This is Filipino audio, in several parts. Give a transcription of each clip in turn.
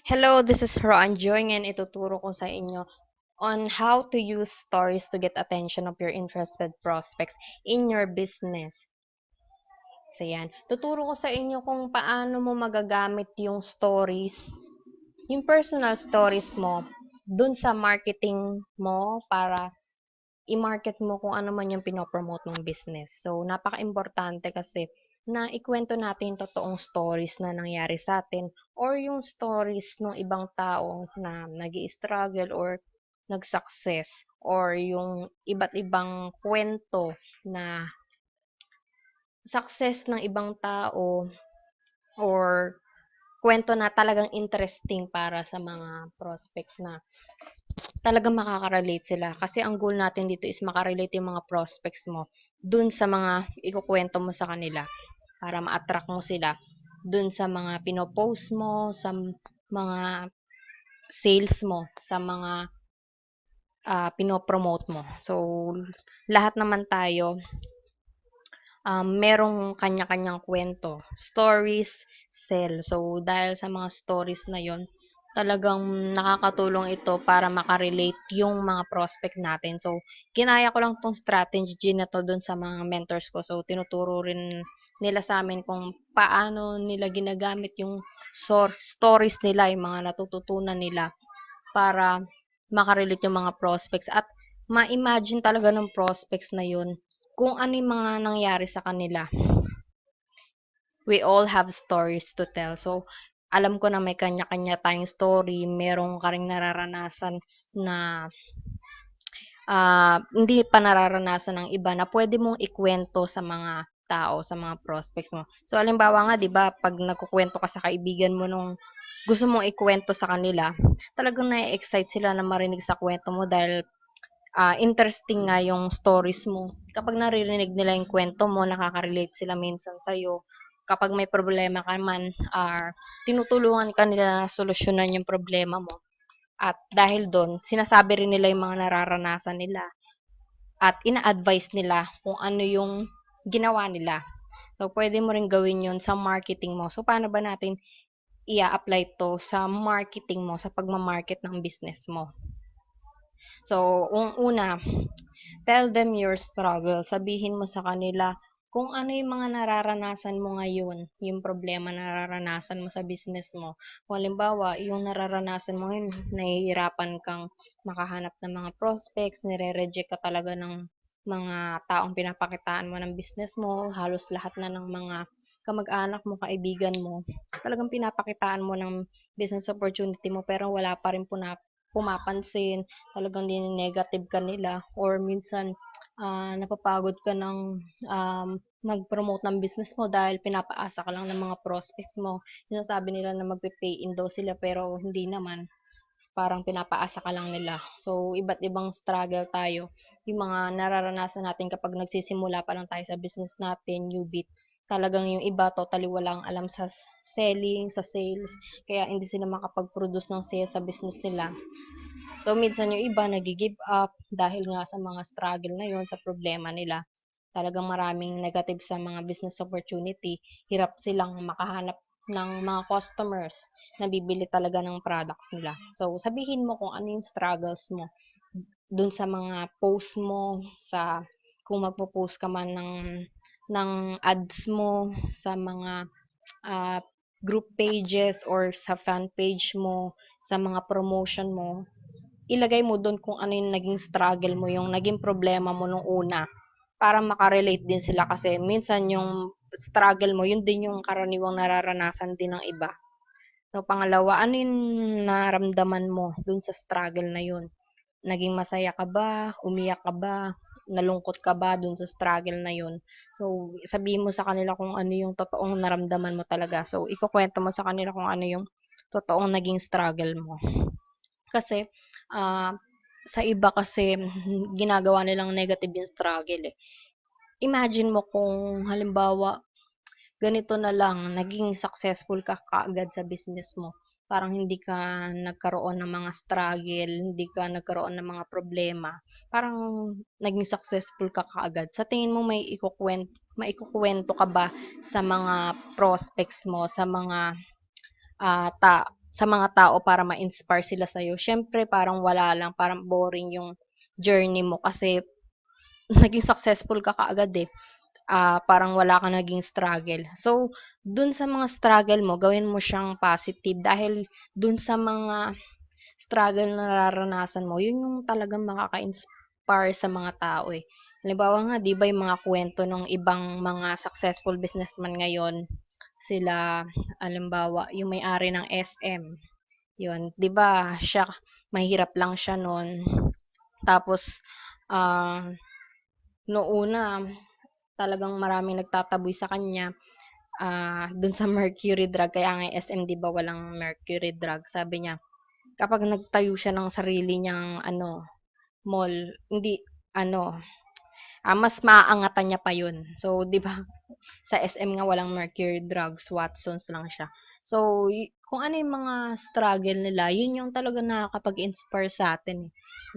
Hello, this is Roan Joy and ituturo ko sa inyo on how to use stories to get attention of your interested prospects in your business. So yan, tuturo ko sa inyo kung paano mo magagamit yung stories, yung personal stories mo dun sa marketing mo para i-market mo kung ano man yung pinopromote mong business. So, napaka-importante kasi na ikwento natin yung totoong stories na nangyari sa atin or yung stories ng ibang tao na nag struggle or nag-success or yung iba't ibang kwento na success ng ibang tao or kwento na talagang interesting para sa mga prospects na talagang makaka-relate sila. Kasi ang goal natin dito is makarelate yung mga prospects mo dun sa mga ikukwento mo sa kanila para ma-attract mo sila dun sa mga pinopost mo, sa mga sales mo, sa mga pinopromote mo. So, lahat naman tayo merong kanya-kanyang kwento. Stories sell. So, dahil sa mga stories na yon talagang nakakatulong ito para makarelate yung mga prospect natin. So, ginaya ko lang tong strategy na to dun sa mga mentors ko. So, tinuturo rin nila sa amin kung paano nila ginagamit yung stories nila, yung mga natututunan nila para makarelate yung mga prospects at ma-imagine talaga ng prospects na yun kung ano yung mga nangyari sa kanila. We all have stories to tell. So, alam ko na may kanya-kanya tayong story, merong ka ring nararanasan na hindi pa nararanasan ng iba na pwede mong ikwento sa mga tao, sa mga prospects mo. So, halimbawa nga, di ba, pag nagkukwento ka sa kaibigan mo nung gusto mong ikwento sa kanila, talagang na-excite sila na marinig sa kwento mo dahil interesting nga yung stories mo. Kapag naririnig nila yung kwento mo, nakaka-relate sila minsan sa'yo. Kapag may problema ka man, tinutulungan ka nila na solusyonan yung problema mo. At dahil doon, sinasabi rin nila yung mga nararanasan nila at ina-advise nila kung ano yung ginawa nila. So, pwede mo rin gawin yun sa marketing mo. So, paano ba natin i-apply to sa marketing mo, sa pagmamarket ng business mo? So, una, tell them your struggle. Sabihin mo sa kanila kung ano yung mga nararanasan mo ngayon, yung problema na nararanasan mo sa business mo. Kung halimbawa, yung nararanasan mo ngayon, nahihirapan kang makahanap ng mga prospects, nire-reject ka talaga ng mga taong pinapakitaan mo ng business mo, halos lahat na ng mga kamag-anak mo, kaibigan mo, talagang pinapakitaan mo ng business opportunity mo pero wala pa rin pumapansin, talagang negative ka nila or minsan napapagod ka ng mag-promote ng business mo dahil pinapaasa ka lang ng mga prospects mo. Sinasabi nila na magpe-pay in daw sila pero hindi naman. Parang pinapaasa ka lang nila. So, iba't ibang struggle tayo. Yung mga nararanasan natin kapag nagsisimula pa lang tayo sa business natin, newbie, talagang yung iba totally walang alam sa selling, sa sales, kaya hindi sila makapag-produce ng sales sa business nila. So, minsan yung iba nag-give up dahil nga sa mga struggle na yon sa problema nila. Talagang maraming negative sa mga business opportunity. Hirap silang makahanap ng mga customers na bibili talaga ng products nila. So, sabihin mo kung ano yung struggles mo dun sa mga post mo, sa kung magpo-post ka man ng ads mo sa mga uh, group pages or sa fan page mo, sa mga promotion mo, ilagay mo doon kung ano yung naging struggle mo, yung naging problema mo nung una para makarelate din sila kasi minsan yung struggle mo, yun din yung karaniwang nararanasan din ng iba. So, pangalawa, ano yung naramdaman mo dun sa struggle na yun? Naging masaya ka ba? Umiyak ka ba? Nalungkot ka ba dun sa struggle na yun? So, sabihin mo sa kanila kung ano yung totoong naramdaman mo talaga. So, ikukwento mo sa kanila kung ano yung totoong naging struggle mo. Kasi, sa iba kasi ginagawa nilang negative yung struggle eh. Imagine mo kung halimbawa ganito na lang, naging successful ka kaagad sa business mo. Parang hindi ka nagkaroon ng mga struggle, hindi ka nagkaroon ng mga problema. Parang naging successful ka kaagad. Sa tingin mo maikukwento ka ba sa mga prospects mo, sa mga sa mga tao para ma-inspire sila sa'yo. Siyempre parang wala lang, parang boring yung journey mo kasi naging successful ka kaagad, eh. Parang wala kang naging struggle. So, dun sa mga struggle mo, gawin mo siyang positive dahil dun sa mga struggle na nararanasan mo, yun yung talagang makaka-inspire sa mga tao, eh. Halimbawa nga, 'di ba yung mga kwento ng ibang mga successful businessman ngayon, sila halimbawa, yung may-ari ng SM, yun, 'di ba siya mahirap lang siya nun, tapos, ah, noong una talagang maraming nagtataboy sa kanya, dun sa mercury drug kaya nga yung SM 'di ba walang mercury drug, sabi niya kapag nagtayo siya ng sarili niyang ano, mall, hindi ano, mas maaangatan niya pa yun. So, 'di ba, sa SM nga walang Mercury Drugs, Watsons lang siya. So, kung ano yung mga struggle nila, yun yung talagang nakakapag-inspire sa atin, eh,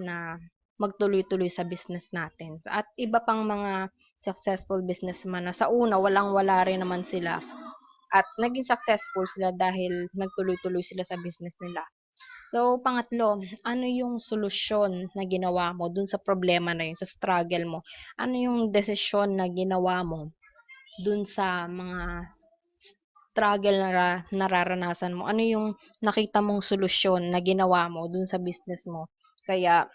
na magtuloy-tuloy sa business natin. At iba pang mga successful businessman na sa una walang-wala rin naman sila at naging successful sila dahil nagtuloy-tuloy sila sa business nila. So, pangatlo, ano yung solusyon na ginawa mo dun sa problema na yun, sa struggle mo? Ano yung desisyon na ginawa mo dun sa mga struggle na nararanasan mo? Ano yung nakita mong solusyon na ginawa mo dun sa business mo? Kaya,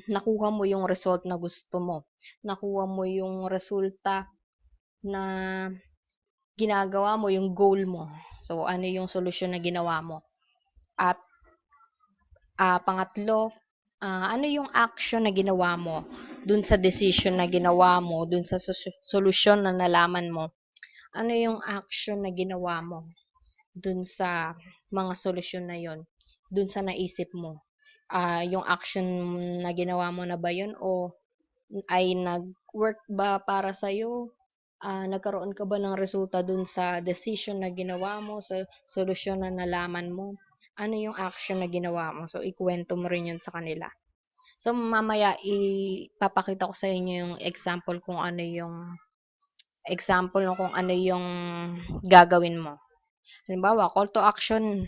nakuha mo yung result na gusto mo. Nakuha mo yung resulta na ginagawa mo, yung goal mo. So, ano yung solusyon na ginawa mo? At pangatlo, ano yung action na ginawa mo dun sa decision na ginawa mo, dun sa solusyon na nalaman mo? Ano yung action na ginawa mo dun sa mga solusyon na yon, dun sa naisip mo? Yung action na ginawa mo na ba yun o ay nag-work ba para sa'yo? Nagkaroon ka ba ng resulta dun sa decision na ginawa mo, sa solusyon na nalaman mo? Ano yung action na ginawa mo? So, ikuwento mo rin yun sa kanila. So, mamaya ipapakita ko sa inyo yung example no kung ano yung gagawin mo. Halimbawa, call to action,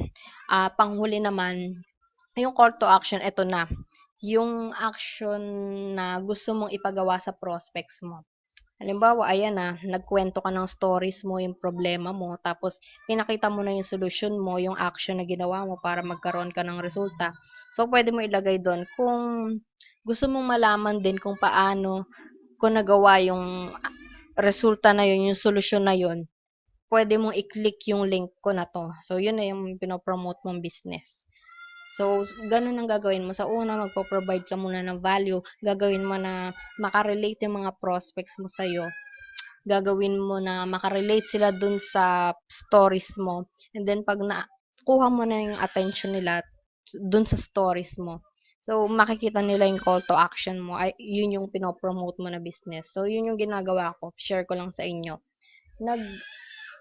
panghuli naman, yung call to action, eto na. Yung action na gusto mong ipagawa sa prospects mo. Halimbawa, ayan na, nagkwento ka ng stories mo, yung problema mo, tapos pinakita mo na yung solution mo, yung action na ginawa mo para magkaroon ka ng resulta. So, pwede mo ilagay doon. Kung gusto mong malaman din kung paano ko nagawa yung resulta na yun, yung solusyon na yun, pwede mong i-click yung link ko na to. So, yun na yung pinopromote mong business. So, ganun ang gagawin mo. Sa una, magpo-provide ka muna ng value. Gagawin mo na makarelate yung mga prospects mo sa'yo. Gagawin mo na makarelate sila dun sa stories mo. And then, pag nakuha mo na yung attention nila dun sa stories mo, so, makikita nila yung call to action mo. Ay, yun yung pinopromote mo na business. So, yun yung ginagawa ko. Share ko lang sa inyo.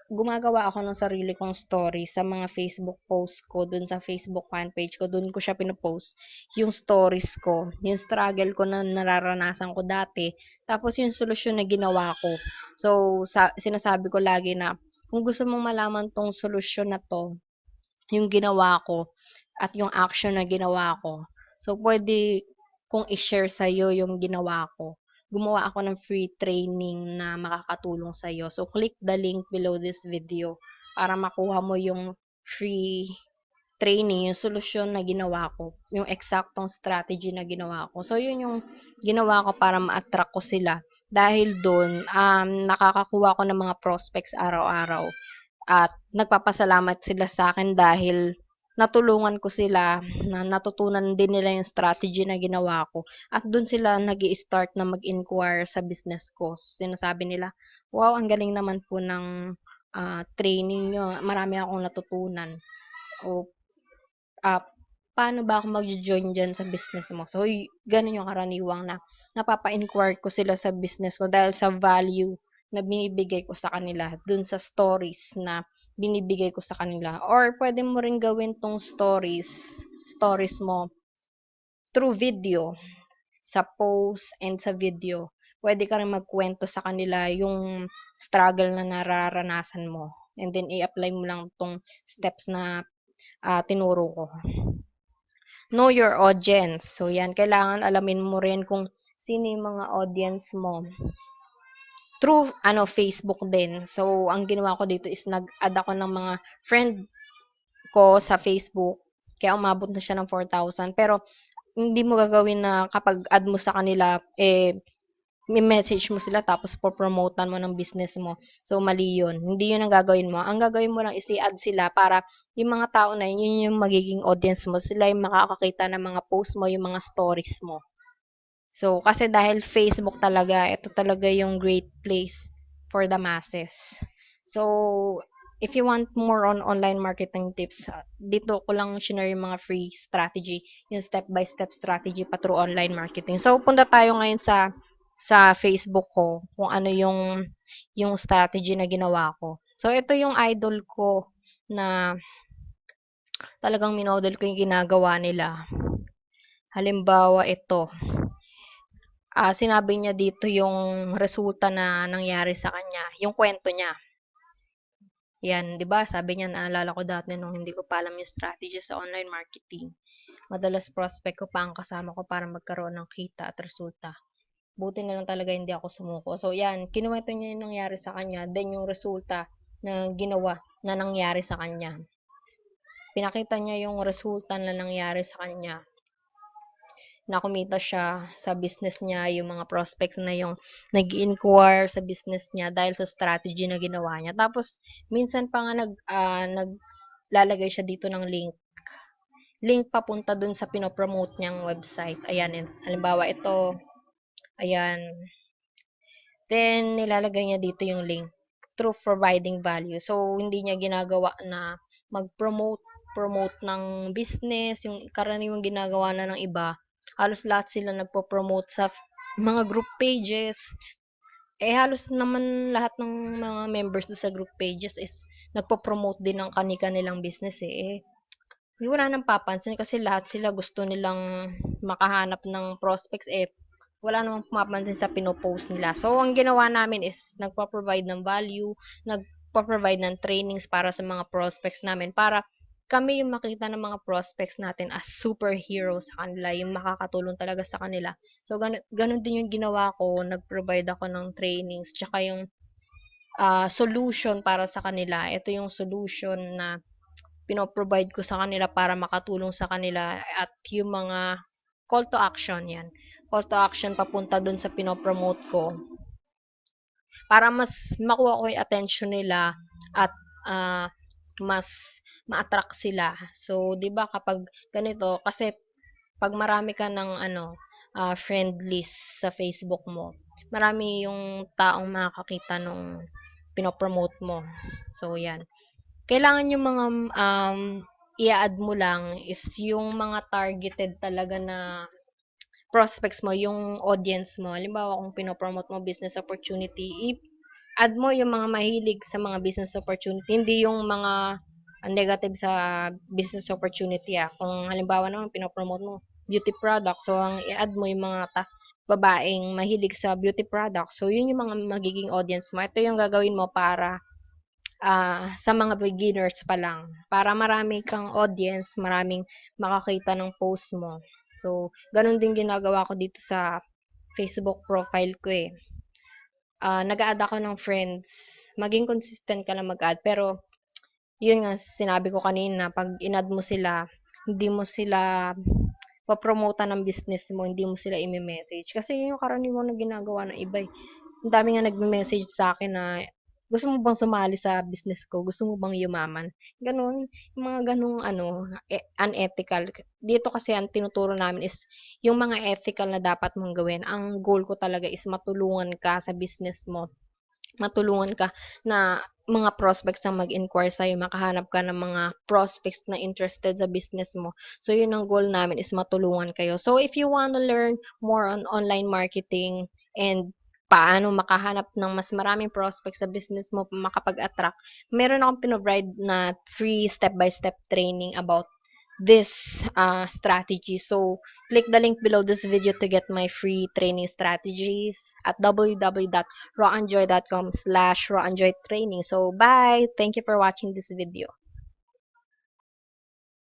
Gumagawa ako ng sarili kong story sa mga Facebook posts ko, dun sa Facebook fan page ko, dun ko siya pinopost, yung stories ko, yung struggle ko na nararanasan ko dati, tapos yung solusyon na ginawa ko. So, sinasabi ko lagi na, kung gusto mong malaman tong solusyon na to, yung ginawa ko, at yung action na ginawa ko, so, pwede kong i-share sa'yo yung ginawa ko. Gumawa ako ng free training na makakatulong sa'yo. So, click the link below this video para makuha mo yung free training, yung solusyon na ginawa ko, yung eksaktong strategy na ginawa ko. So, yun yung ginawa ko para ma-attract ko sila. Dahil doon, nakakakuha ko ng mga prospects araw-araw. At nagpapasalamat sila sa akin dahil natulungan ko sila, na natutunan din nila yung strategy na ginawa ko. At doon sila nag-i-start na mag-inquire sa business ko. Sinasabi nila, wow, ang galing naman po ng training nyo. Marami akong natutunan. So, paano ba ako mag-join dyan sa business mo? So, ganun yung karaniwang na napapa-inquire ko sila sa business ko dahil sa value na binibigay ko sa kanila dun sa stories na binibigay ko sa kanila. Or pwede mo rin gawin tong stories mo through video, sa post and sa video. Pwede ka rin magkwento sa kanila yung struggle na nararanasan mo. And then, i-apply mo lang tong steps na tinuro ko. Know your audience. So, yan. Kailangan alamin mo rin kung sino yung mga audience mo. Through, Facebook din. So, ang ginawa ko dito is nag-add ako ng mga friend ko sa Facebook. Kaya umabot na siya ng 4,000. Pero, hindi mo gagawin na kapag add mo sa kanila, may message mo sila tapos po-promotan mo ng business mo. So, mali yun. Hindi yun ang gagawin mo. Ang gagawin mo lang is i-add sila para yung mga tao na yun yung magiging audience mo. Sila yung makakakita ng mga post mo, yung mga stories mo. So, kasi dahil Facebook talaga, ito talaga yung great place for the masses. So, if you want more on online marketing tips, dito ko lang share yung mga free strategy, yung step-by-step strategy pa through online marketing. So, punta tayo ngayon sa Facebook ko kung ano yung strategy na ginawa ko. So, ito yung idol ko na talagang minodel ko yung ginagawa nila. Halimbawa, ito. Sinabi niya dito yung resulta na nangyari sa kanya, yung kwento niya. Yan, 'di ba? Sabi niya, naalala ko dati nung hindi ko pa alam yung strategy sa online marketing. Madalas prospect ko pa ang kasama ko para magkaroon ng kita at resulta. Buti na lang talaga hindi ako sumuko. So, yan, kinuwento niya yung nangyari sa kanya, then yung resulta na ginawa na nangyari sa kanya. Pinakita niya yung resulta na nangyari sa kanya. Na kumita siya sa business niya, yung mga prospects na yung nag-inquire sa business niya dahil sa strategy na ginawa niya. Tapos, minsan pa nga naglalagay siya dito ng link papunta dun sa pinopromote niyang website. Ayan, halimbawa ito, ayan. Then, nilalagay niya dito yung link through providing value. So, hindi niya ginagawa na mag-promote ng business, yung karaniwang ginagawa na ng iba. Halos lahat sila nagpo-promote sa mga group pages. Halos naman lahat ng mga members do sa group pages is nagpo-promote din ng kani-kanilang business wala nang papansin kasi lahat sila gusto nilang makahanap ng prospects wala namang pumapansin sa pinopost nila. So, ang ginawa namin is nagpo-provide ng value, nagpo-provide ng trainings para sa mga prospects namin para kami yung makita ng mga prospects natin as superhero sa kanila, yung makakatulong talaga sa kanila. So, ganun din yung ginawa ko. Nag-provide ako ng trainings, tsaka yung solution para sa kanila. Ito yung solution na pinoprovide ko sa kanila para makatulong sa kanila at yung mga call to action yan. Call to action papunta dun sa pinopromote ko para mas makuha ko yung attention nila at mas ma-attract sila. So, 'di ba kapag ganito kasi pag marami ka ng friend list sa Facebook mo, marami yung taong makakakita nung pinopromote mo. So, 'yan. Kailangan yung mga i-add mo lang is yung mga targeted talaga na prospects mo, yung audience mo. Halimbawa, kung pinopromote mo business opportunity, add mo yung mga mahilig sa mga business opportunity, hindi yung mga negative sa business opportunity. Kung halimbawa naman pinopromote mo beauty product, so ang i-add mo yung mga babaeng mahilig sa beauty product. So, yun yung mga magiging audience mo. Ito yung gagawin mo para sa mga beginners pa lang. Para marami kang audience, maraming makakita ng post mo. So, ganun din ginagawa ko dito sa Facebook profile ko nag-add ako ng friends. Maging consistent ka lang mag-add. Pero, yun nga, sinabi ko kanina, pag in-add mo sila, hindi mo sila papromotan ng business mo, hindi mo sila i-message. Kasi yun yung karaniwan na ginagawa ng iba Ang dami nga nagme-message sa akin na, gusto mo bang sumali sa business ko? Gusto mo bang yumaman? Ganun, yung mga ganung unethical. Dito kasi ang tinuturo namin is yung mga ethical na dapat mong gawin. Ang goal ko talaga is matulungan ka sa business mo. Matulungan ka na mga prospects ang mag-inquire sa'yo, makahanap ka ng mga prospects na interested sa business mo. So, yun ang goal namin is matulungan kayo. So, if you wanna learn more on online marketing and paano makahanap ng mas maraming prospects sa business mo, makapag-attract, meron akong pinrovide na free step-by-step training about this strategy. So, click the link below this video to get my free training strategies at www.rawandjoy.com/rawandjoytraining. So, bye! Thank you for watching this video.